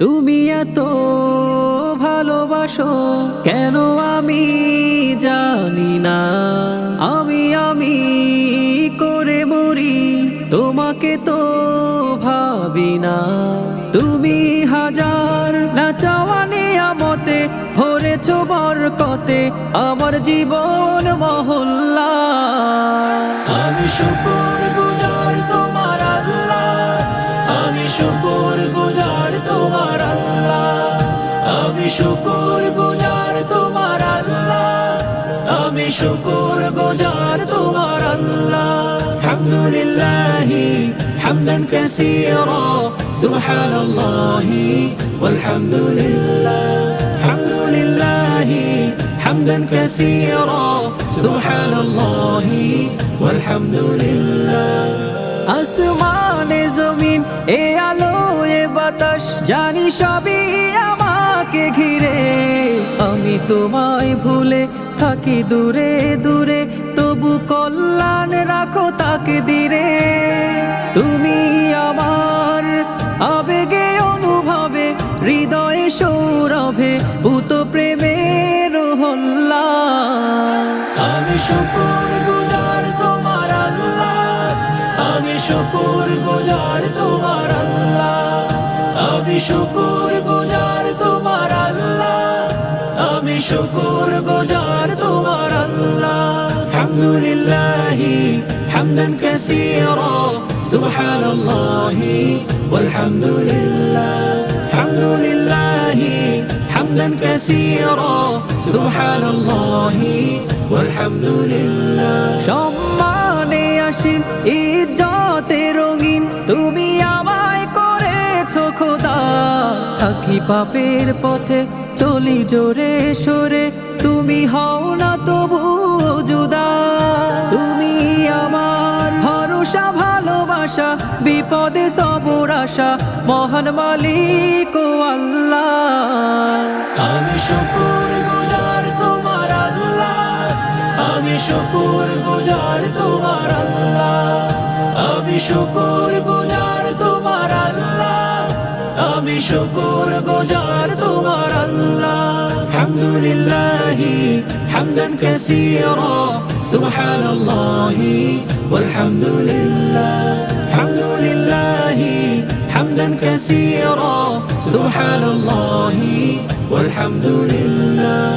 তুমি এত ভালোবাসো কেন আমি জানি না, আমি করে মরি তোমাকে তো ভাবি না। তুমি হাজার না চাওয়া নিয়ামতে ভরেছ বরকতে আমার জীবন মহল্লা। আমি শুকর গুজার তোমার আল্লাহ, আমি শুকর গুজার তোমার আল্লাহ, আমি শুকর গুজার তোমার আল্লাহ, আমি শুকর গুজার তোমার আল্লাহ। আলহামদুলিল্লাহি হামদান কাসীরা সুবহানাল্লাহি ওয়ালহামদুলিল্লাহ। আলহামদুলিল্লাহি হামদান কাসীরা সুবহানাল্লাহি ওয়ালহামদুলিল্লাহ। আসমানে জমিন এ আলো এ বাতাস জানি সবই আমাকে ঘিরে, আমি তোমায় ভুলে থাকি দূরে দূরে তবু কল্যাণ রাখো তাকে দিরে। তুমি আমার আবেগে অনুভবে হৃদয়ে সৌরভে ভূত প্রেমের হল্লা। আমি শুকর গুজার তোমার আল্লাহ, আমি শুকর গুজার তোমার আল্লাহ, আমি শুকর গুজার তোমার আল্লাহ, আমি শুকর গুজার তোমার আল্লাহ। আলহামদুলিল্লাহি হামদান কাসীরা সুবহানাল্লাহি ওয়ালহামদুলিল্লাহ। আলহামদুলিল্লাহি হামদান কাসীরা সুবহানাল্লাহি ওয়ালহামদুলিল্লাহ। সম্মানে আসীন ইজ্জতে রঙিন তুমি আমায় করেছো খোদা, থাকি পাপের পথে চলি জোরে সরে তুমি হও না তবু জুদা। তুমি আমার ভরসা ভালোবাসা বিপদে সবর আশা মহান মালিক ও আল্লাহ। আমি শুকর গুজার তোমার আল্লাহ, আমি শুকর গুজার তোমার আল্লাহ, আমি শুকর গুজার তোমার আল্লাহ, আমি শুকর গুজার তোমার আল্লাহ। আলহামদুলিল্লাহি হামদান কাসীরা সুবহানাল্লাহি ওয়ালহামদুলিল্লাহ। আলহামদুলিল্লাহি হামদান কাসীরা সুবহানাল্লাহি ওয়ালহামদুলিল্লাহ।